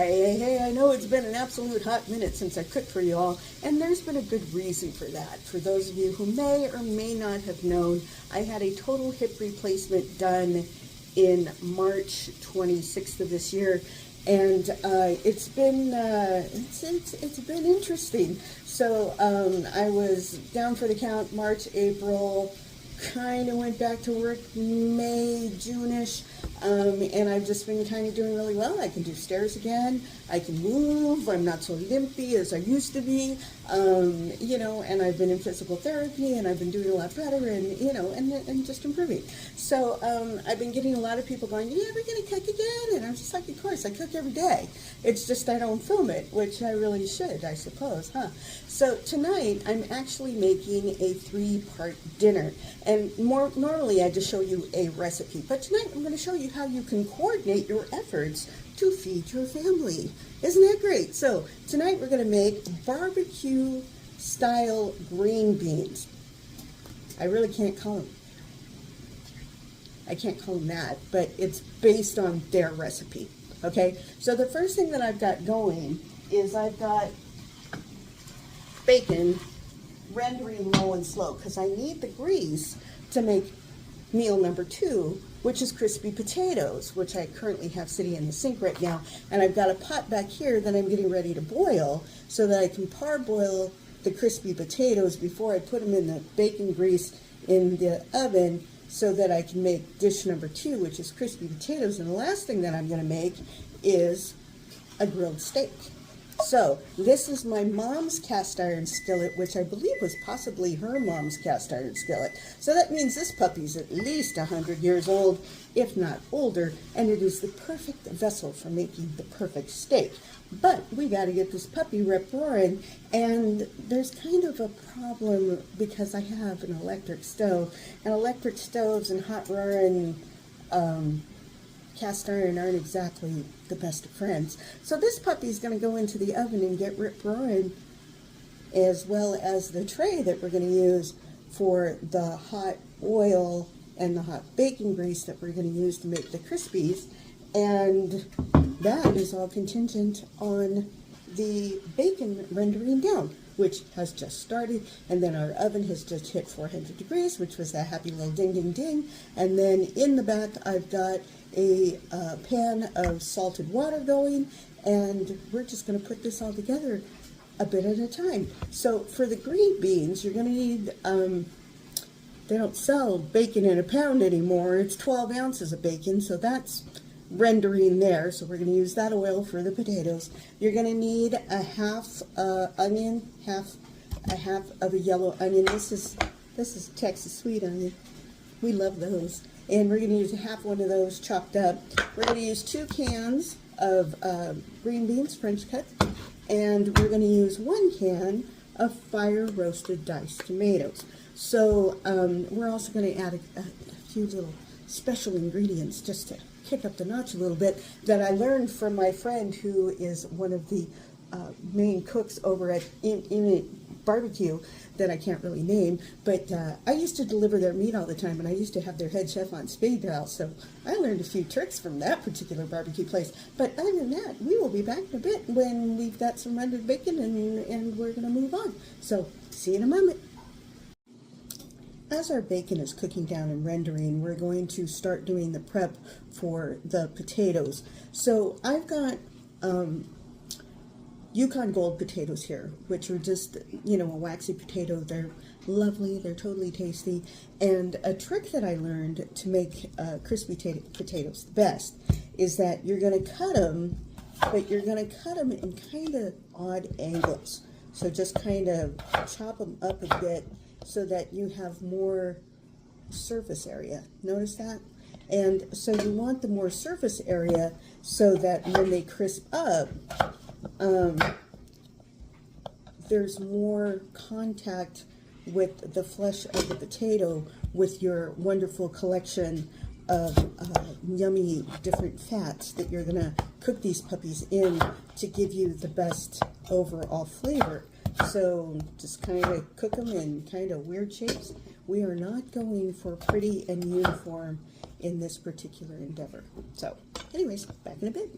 Hey, I know it's been an absolute hot minute since I cooked for you all, and there's been a good reason for that. For those of you who may or may not have known, I had a total hip replacement done in March 26th of this year, and it's been interesting. So I was down for the count March, April, kind of went back to work May, June-ish, and I've just been kind of doing really well. I can do stairs again. I can move. I'm not so limpy as I used to be, you know, and I've been in physical therapy, and I've been doing a lot better, and, you know, and just improving. So I've been getting a lot of people going, "You ever going to cook again?" And I'm just like, of course, I cook every day. It's just I don't film it, which I really should, I suppose, huh? So tonight, I'm actually making a 3-part dinner. And normally I just show you a recipe, but tonight I'm going to show you how you can coordinate your efforts to feed your family. Isn't that great? So tonight we're going to make barbecue style green beans. I really can't call them. I can't call them that, but it's based on their recipe. Okay, so the first thing that I've got going is I've got bacon rendering low and slow because I need the grease to make meal number 2, which is crispy potatoes, which I currently have sitting in the sink right now. And I've got a pot back here that I'm getting ready to boil so that I can parboil the crispy potatoes before I put them in the bacon grease in the oven so that I can make dish number 2, which is crispy potatoes. And the last thing that I'm going to make is a grilled steak. So this is my mom's cast iron skillet, which I believe was possibly her mom's cast iron skillet. So that means this puppy's at least 100 years old, if not older, and it is the perfect vessel for making the perfect steak. But we got to get this puppy rip-roaring, and there's kind of a problem because I have an electric stove, and electric stoves and hot roaring cast iron aren't exactly the best of friends. So this puppy's going to go into the oven and get rip-roaring, as well as the tray that we're going to use for the hot oil and the hot bacon grease that we're going to use to make the crispies. And that is all contingent on the bacon rendering down, which has just started, and then our oven has just hit 400 degrees, which was that happy little ding, ding, ding. And then in the back, I've got a pan of salted water going, and we're just going to put this all together a bit at a time. So for the green beans, you're going to need, they don't sell bacon in a pound anymore. It's 12 ounces of bacon, so that's rendering there. So we're going to use that oil for the potatoes. You're going to need a half onion, a half of a yellow onion. This is Texas sweet onion. We love those. And we're going to use half one of those chopped up. We're going to use 2 cans of green beans, French cut, and we're going to use 1 can of fire roasted diced tomatoes. So we're also going to add a few little special ingredients just to kick up the notch a little bit that I learned from my friend who is one of the main cooks over at In Barbecue that I can't really name, but I used to deliver their meat all the time, and I used to have their head chef on speed dial, so I learned a few tricks from that particular barbecue place. But other than that, we will be back in a bit when we've got some rendered bacon, and we're going to move on. So see you in a moment. As our bacon is cooking down and rendering, we're going to start doing the prep for the potatoes. So I've got Yukon Gold potatoes here, which are just, you know, a waxy potato. They're lovely, they're totally tasty. And a trick that I learned to make crispy potatoes the best is that you're going to cut them, but you're going to cut them in kind of odd angles. So just kind of chop them up a bit so that you have more surface area. Notice that? And so you want the more surface area so that when they crisp up, there's more contact with the flesh of the potato with your wonderful collection of yummy different fats that you're going to cook these puppies in to give you the best overall flavor. So just kind of cook them in kind of weird shapes. We are not going for pretty and uniform in this particular endeavor. So anyways, back in a bit.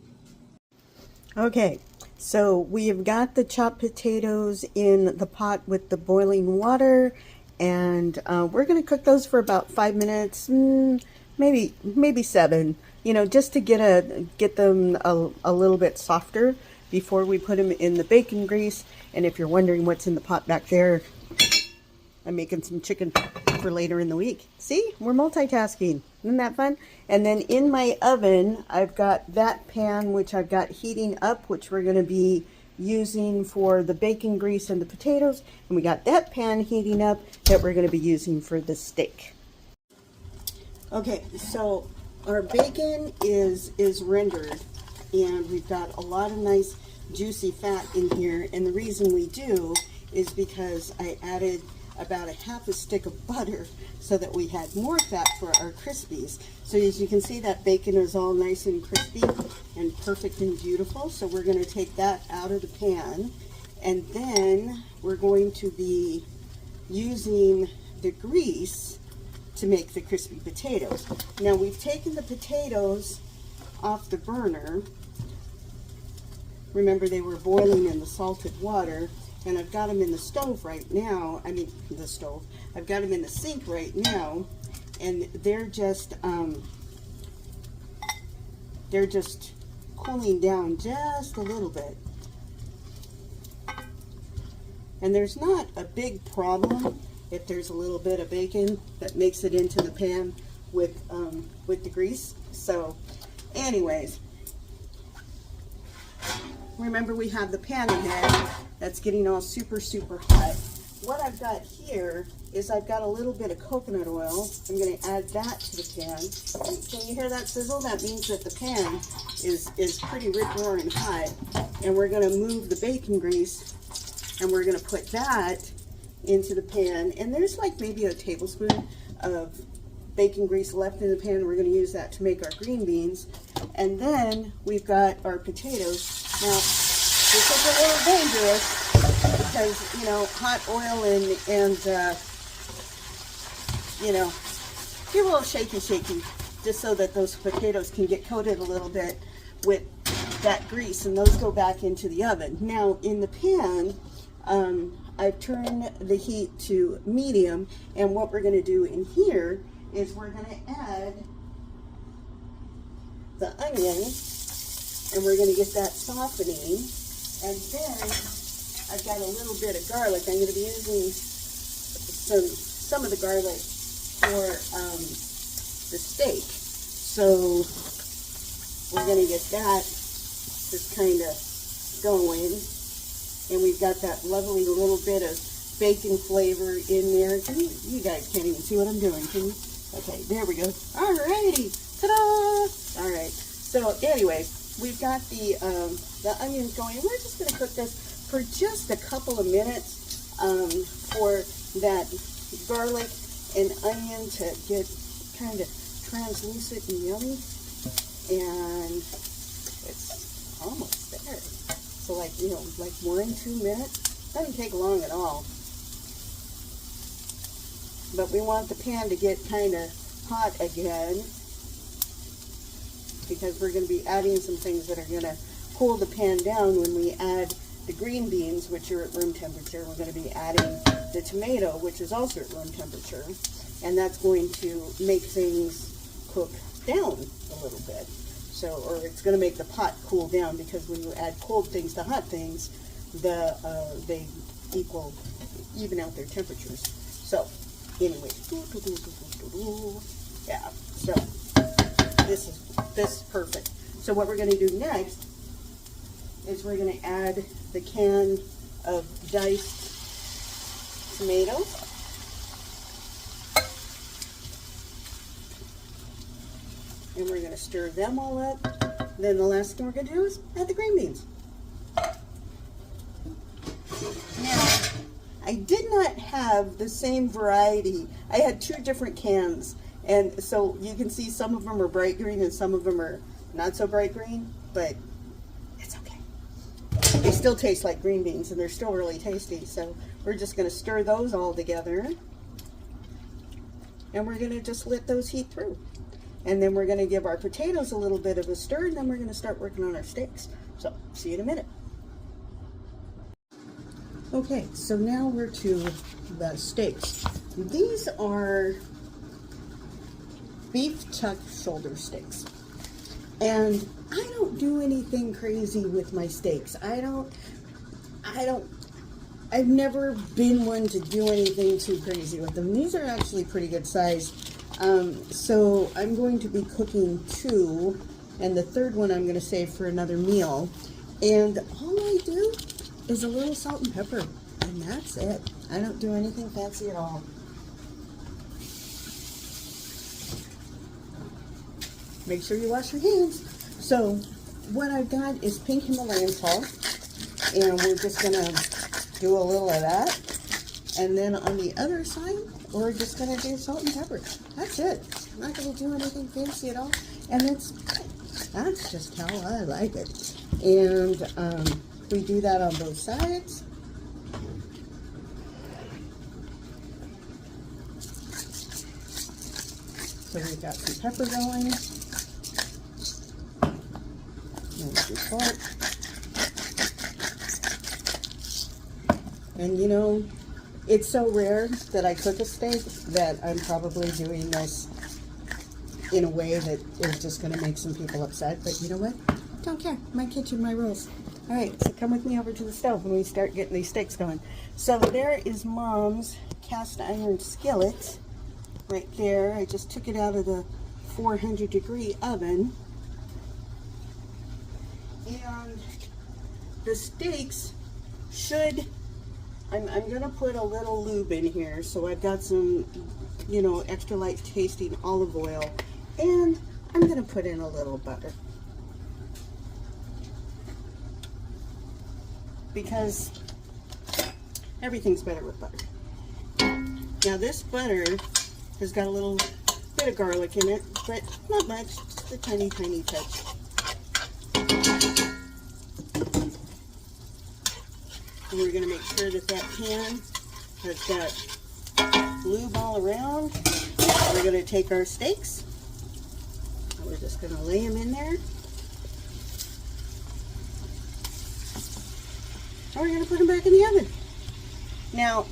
Okay, so we have got the chopped potatoes in the pot with the boiling water, and we're going to cook those for about 5 minutes, maybe 7. You know, just to get them a little bit softer before we put them in the bacon grease. And if you're wondering what's in the pot back there, I'm making some chicken for later in the week. See, we're multitasking. Isn't that fun? And then in my oven, I've got that pan, which I've got heating up, which we're going to be using for the bacon grease and the potatoes. And we got that pan heating up that we're going to be using for the steak. Okay, so our bacon is rendered, and we've got a lot of nice juicy fat in here. And the reason we do is because I added about a half a stick of butter so that we had more fat for our Crispies. So as you can see, that bacon is all nice and crispy and perfect and beautiful. So we're going to take that out of the pan, and then we're going to be using the grease to make the crispy potatoes. Now we've taken the potatoes off the burner. Remember, they were boiling in the salted water, and I've got them in the stove right now. I mean, the stove. I've got them in the sink right now, and they're just cooling down just a little bit. And there's not a big problem if there's a little bit of bacon that makes it into the pan with the grease. So, anyways, remember we have the pan ahead that's getting all super hot. What I've got here is I've got a little bit of coconut oil. I'm going to add that to the pan. Can you hear that sizzle? That means that the pan is pretty rip-roaring hot. And we're going to move the bacon grease, and we're going to put that into the pan. And there's like maybe a tablespoon of bacon grease left in the pan. We're going to use that to make our green beans. And then we've got our potatoes. Now, this is a little dangerous because, you know, hot oil and you know, get a little shaky, just so that those potatoes can get coated a little bit with that grease, and those go back into the oven. Now, in the pan, I've turned the heat to medium, and what we're going to do in here is we're going to add the onion, and we're going to get that softening. And then I've got a little bit of garlic. I'm going to be using some of the garlic for the steak. So we're going to get that just kind of going. And we've got that lovely little bit of bacon flavor in there. You guys can't even see what I'm doing, can you? Okay, there we go. Alrighty, ta-da! All right. So, anyways, we've got the onions going. We're just going to cook this for just a couple of minutes for that garlic and onion to get kind of translucent and yummy. And it's almost there. So like, you know, like 1-2 minutes. Doesn't take long at all. But we want the pan to get kind of hot again, because we're going to be adding some things that are going to cool the pan down when we add the green beans, which are at room temperature. We're going to be adding the tomato, which is also at room temperature, and that's going to make things cook down a little bit. So, or it's going to make the pot cool down, because when you add cold things to hot things, they even out their temperatures. So, anyway, yeah. So this is perfect. So what we're going to do next is we're going to add the can of diced tomatoes. And we're going to stir them all up. Then the last thing we're going to do is add the green beans. Now, I did not have the same variety. I had 2 different cans. And so you can see some of them are bright green and some of them are not so bright green. But it's okay. They still taste like green beans, and they're still really tasty. So we're just going to stir those all together. And we're going to just let those heat through. And then we're gonna give our potatoes a little bit of a stir, and then we're gonna start working on our steaks. So, see you in a minute. Okay, so now we're to the steaks. These are beef chuck shoulder steaks. And I don't do anything crazy with my steaks. I've never been one to do anything too crazy with them. These are actually pretty good size. So I'm going to be cooking 2, and the third one I'm going to save for another meal. And all I do is a little salt and pepper, and that's it. I don't do anything fancy at all. Make sure you wash your hands. So what I've got is pink Himalayan salt, and we're just going to do a little of that. And then on the other side, we're just going to do salt and pepper. That's it. I'm not going to do anything fancy at all. And that's just how I like it. And we do that on both sides. So we've got some pepper going. And some salt. And you know, it's so rare that I cook a steak that I'm probably doing this in a way that is just going to make some people upset. But you know what? Don't care. My kitchen, my rules. All right, so come with me over to the stove when we start getting these steaks going. So there is Mom's cast iron skillet right there. I just took it out of the 400-degree oven. And the steaks should... I'm going to put a little lube in here, so I've got some, you know, extra light tasting olive oil, and I'm going to put in a little butter. Because everything's better with butter. Now this butter has got a little bit of garlic in it, but not much, just a tiny, tiny touch. And we're going to make sure that that pan has got lube all around. We're going to take our steaks, and we're just going to lay them in there. And we're going to put them back in the oven. Now,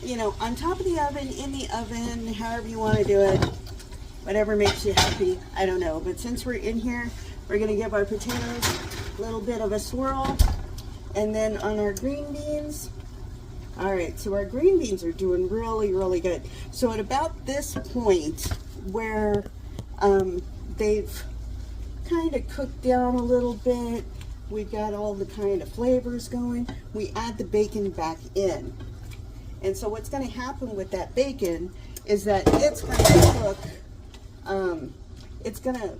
you know, on top of the oven, in the oven, however you want to do it, whatever makes you happy, I don't know. But since we're in here, we're going to give our potatoes a little bit of a swirl. And then on our green beans, all right, so our green beans are doing really, really good. So at about this point where they've kind of cooked down a little bit, we've got all the kind of flavors going, we add the bacon back in. And so what's going to happen with that bacon is that it's going to cook, it's going to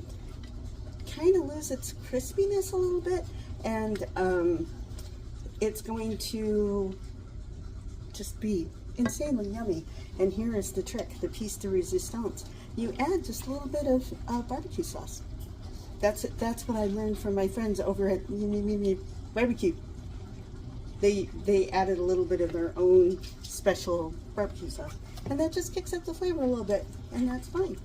kind of lose its crispiness a little bit, and it's going to just be insanely yummy. And here is the trick, the piece de resistance. You add just a little bit of barbecue sauce. That's what I learned from my friends over at Barbecue. They added a little bit of their own special barbecue sauce, and that just kicks up the flavor a little bit, and that's fine.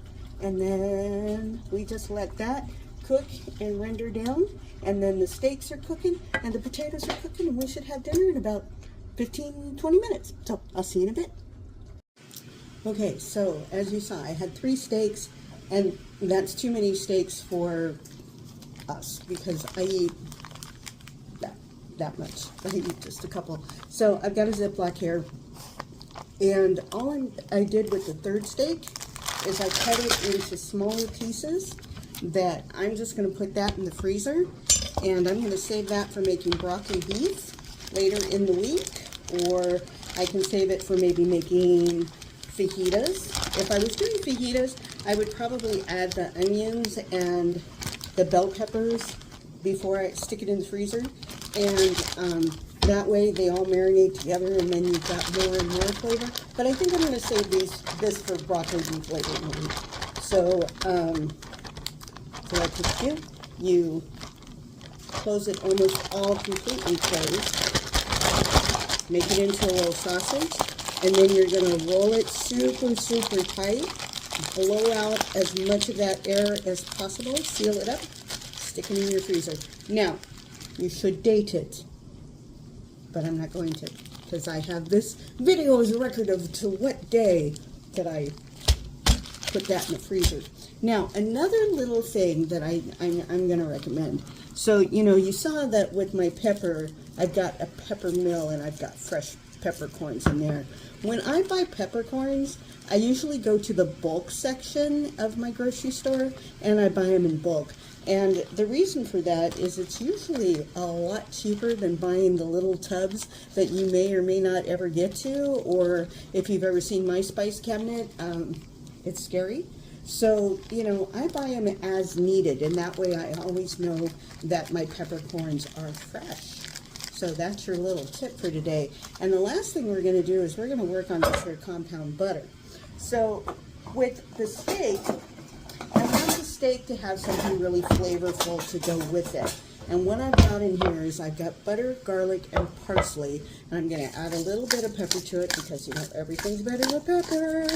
And then we just let that cook and render down, and then the steaks are cooking and the potatoes are cooking, and we should have dinner in about 15-20 minutes. So I'll see you in a bit. Okay, so as you saw, I had 3 steaks, and that's too many steaks for us because I eat that much. I eat just a couple. So I've got a Ziploc here, and all I did with the third steak is I cut it into smaller pieces that I'm just going to put that in the freezer, and I'm going to save that for making broccoli beef later in the week, or I can save it for maybe making fajitas. If I was doing fajitas, I would probably add the onions and the bell peppers before I stick it in the freezer, and that way they all marinate together, and then you've got more and more flavor. But I think I'm going to save this for broccoli beef later in the week. So, what you do, you close it almost all completely closed, make it into a little sausage, and then you're going to roll it super, super tight blow out as much of that air as possible, seal it up, stick it in your freezer. Now, you should date it, but I'm not going to, because I have this video as a record of to what day that I put that in the freezer. Now, another little thing that I'm going to recommend. So, you know, you saw that with my pepper, I've got a pepper mill and I've got fresh peppercorns in there. When I buy peppercorns, I usually go to the bulk section of my grocery store and I buy them in bulk. And the reason for that is it's usually a lot cheaper than buying the little tubs that you may or may not ever get to, or if you've ever seen my spice cabinet, it's scary. So, you know, I buy them as needed, and that way I always know that my peppercorns are fresh. So that's your little tip for today. And the last thing we're going to do is we're going to work on this here compound butter. So with the steak, I want the steak to have something really flavorful to go with it. And what I've got in here is I've got butter, garlic, and parsley. And I'm going to add a little bit of pepper to it because, you know, everything's better with pepper.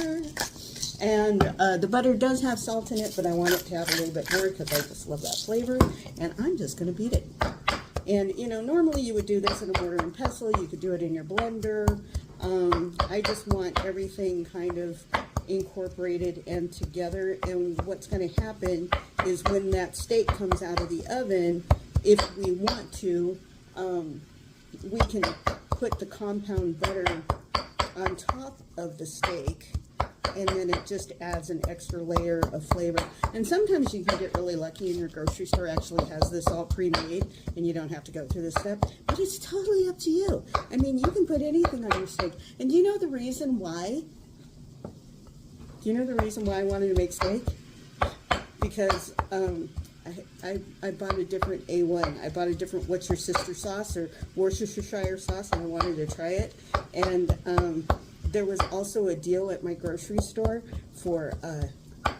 And the butter does have salt in it, but I want it to have a little bit more because I just love that flavor. And I'm just going to beat it. And, you know, normally you would do this in a mortar and pestle. You could do it in your blender. I just want everything kind of incorporated and together. And what's going to happen is when that steak comes out of the oven, if we want to, we can put the compound butter on top of the steak, and then it just adds an extra layer of flavor. And sometimes you can get really lucky and your grocery store actually has this all pre-made and you don't have to go through this step, but it's totally up to you. I mean, you can put anything on your steak. And do you know the reason why? Do you know the reason why I wanted to make steak? Because I bought a different A1. I bought a different What's Your Sister sauce or Worcestershire sauce, and I wanted to try it. And there was also a deal at my grocery store for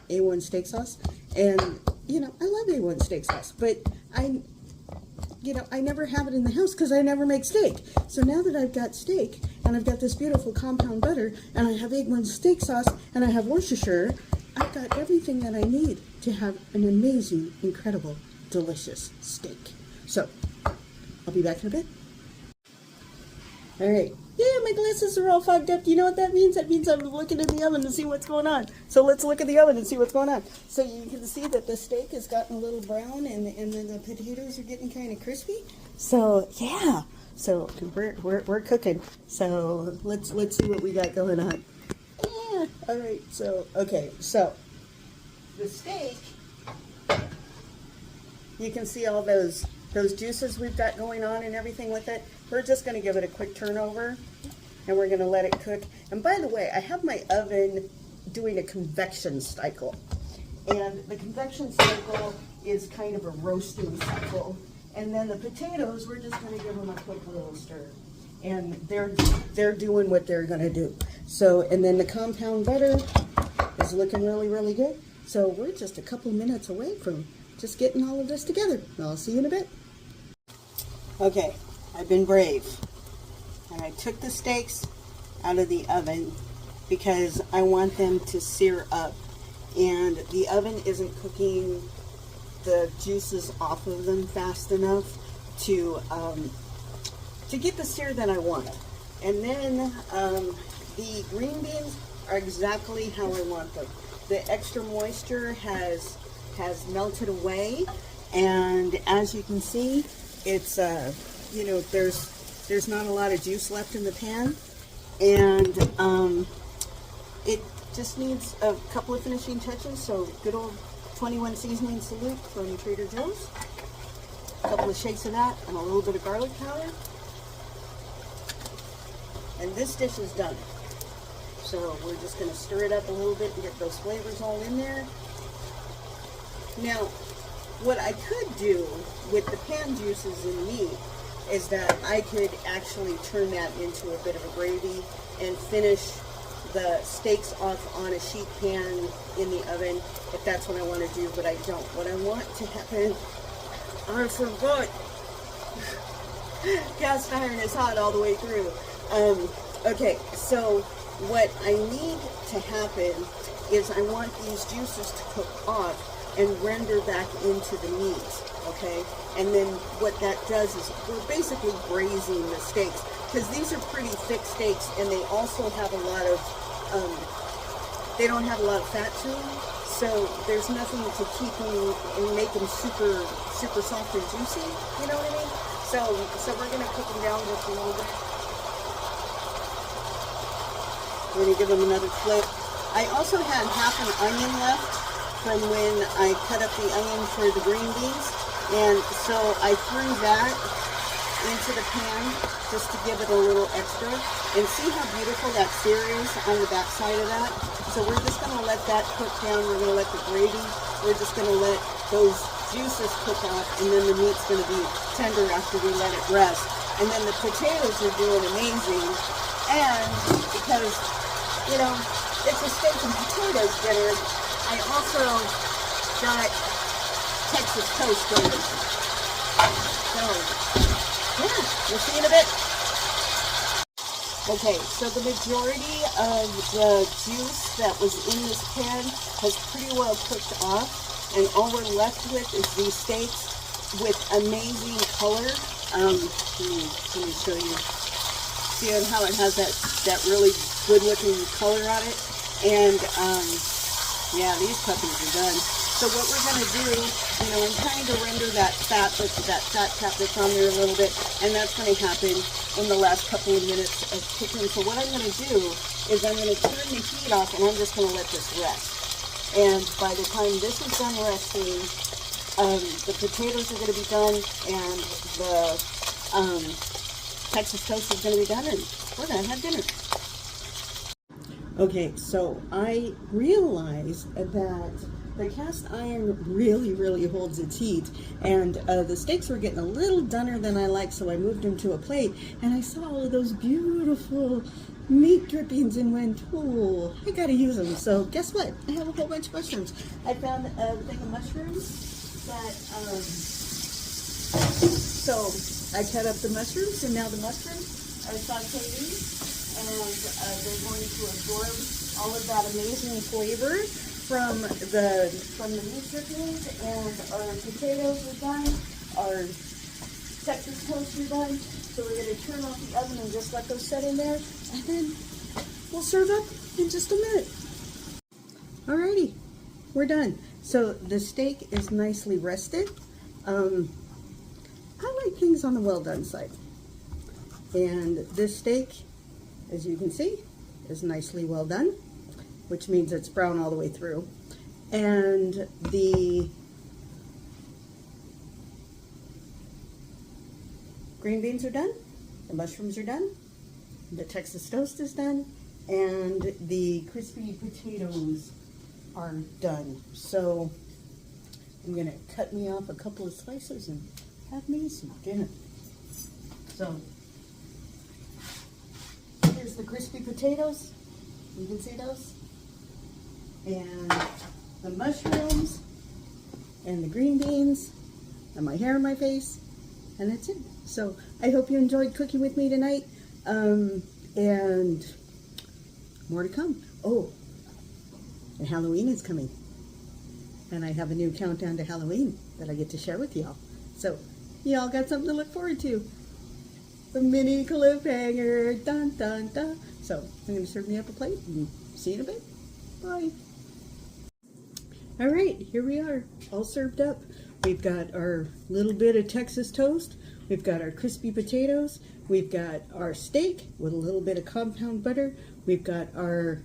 A1 steak sauce. And, you know, I love A1 steak sauce, but I never have it in the house because I never make steak. So now that I've got steak and I've got this beautiful compound butter and I have A1 steak sauce and I have Worcestershire, I've got everything that I need to have an amazing, incredible, delicious steak. So, I'll be back in a bit. All right. Yeah, my glasses are all fogged up. Do you know what that means? That means I'm looking in the oven to see what's going on. So let's look at the oven and see what's going on. So you can see that the steak has gotten a little brown and then the potatoes are getting kind of crispy. So, yeah. So we're cooking. So let's see what we got going on. Yeah. All right. So, okay. So the steak, you can see all those juices we've got going on and everything with it. We're just going to give it a quick turnover and we're going to let it cook. And by the way, I have my oven doing a convection cycle. And the convection cycle is kind of a roasting cycle. And then the potatoes, we're just going to give them a quick little stir. And they're doing what they're going to do. So, and then the compound butter is looking really, really good. So we're just a couple minutes away from just getting all of this together. I'll see you in a bit. Okay, I've been brave. And I took the steaks out of the oven because I want them to sear up. And the oven isn't cooking the juices off of them fast enough to get the sear that I want. And then the green beans are exactly how I want them. The extra moisture has melted away, and as you can see, it's you know, there's not a lot of juice left in the pan, and it just needs a couple of finishing touches. So good old 21 seasoning salute from Trader Joe's, a couple of shakes of that, and a little bit of garlic powder, and this dish is done. So we're just going to stir it up a little bit and get those flavors all in there. Now, what I could do with the pan juices in meat is that I could actually turn that into a bit of a gravy and finish the steaks off on a sheet pan in the oven if that's what I want to do, but I don't. What I want to happen, I forgot, cast iron is hot all the way through. Okay, so what I need to happen is I want these juices to cook off and render back into the meat, okay? And then what that does is we're basically braising the steaks, because these are pretty thick steaks, and they also have a lot of, they don't have a lot of fat to them, so there's nothing to keep them and make them super, super soft and juicy, you know what I mean? So we're gonna cook them down just a little bit. We're gonna give them another flip. I also had half an onion left from when I cut up the onion for the green beans, and so I threw that into the pan just to give it a little extra. And see how beautiful that sear is on the back side of that? So we're just gonna let that cook down. We're gonna let the gravy, we're just gonna let those juices cook out, and then the meat's gonna be tender after we let it rest. And then the potatoes are doing amazing, and because, you know, it's a steak and potatoes dinner, I also got Texas toast going. So, yeah, we'll see in a bit. Okay, so the majority of the juice that was in this pan has pretty well cooked off, and all we're left with is these steaks with amazing color. Let me show you. See how it has that really good looking color on it? And yeah, these puppies are done. So what we're going to do, you know, I'm trying to render that fat cap that's on there a little bit, and that's going to happen in the last couple of minutes of cooking. So what I'm going to do is I'm going to turn the heat off, and I'm just going to let this rest. And by the time this is done resting, the potatoes are going to be done, and the Texas toast is going to be done, and we're going to have dinner. Okay, so I realized that the cast iron really holds its heat, and the steaks were getting a little dunner than I like, so I moved them to a plate, and I saw all of those beautiful meat drippings and went, oh, I gotta use them. So guess what? I have a whole bunch of mushrooms. I found a thing of mushrooms that, so I cut up the mushrooms, and now the mushrooms are sauteing, and they're going to absorb all of that amazing flavor from the meat drippings, and our potatoes are done, our Texas toast are done. So we're going to turn off the oven and just let those set in there, and then we'll serve up in just a minute. Alrighty, we're done. So the steak is nicely rested. I like things on the well done side, and this steak, as you can see, is nicely well done, which means it's brown all the way through. And the green beans are done, the mushrooms are done, the Texas toast is done, and the crispy potatoes are done. So I'm gonna cut me off a couple of slices and have me some dinner. So here's the crispy potatoes, you can see those, and the mushrooms, and the green beans, and my hair in my face, and that's it. So I hope you enjoyed cooking with me tonight, and more to come. Oh, and Halloween is coming, and I have a new countdown to Halloween that I get to share with y'all. So y'all got something to look forward to. The mini cliffhanger, dun dun dun. So I'm going to serve me up a plate and see you in a bit. Bye. All right, here we are, all served up. We've got our little bit of Texas toast. We've got our crispy potatoes. We've got our steak with a little bit of compound butter. We've got our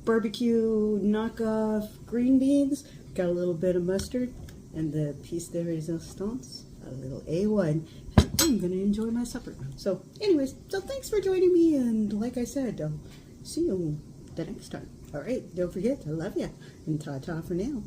barbecue knockoff green beans. We've got a little bit of mustard and the piece de resistance, a little A1. I'm going to enjoy my supper. So anyways, so thanks for joining me, and like I said, I'll see you the next time. All right, don't forget, I love you, and ta-ta for now.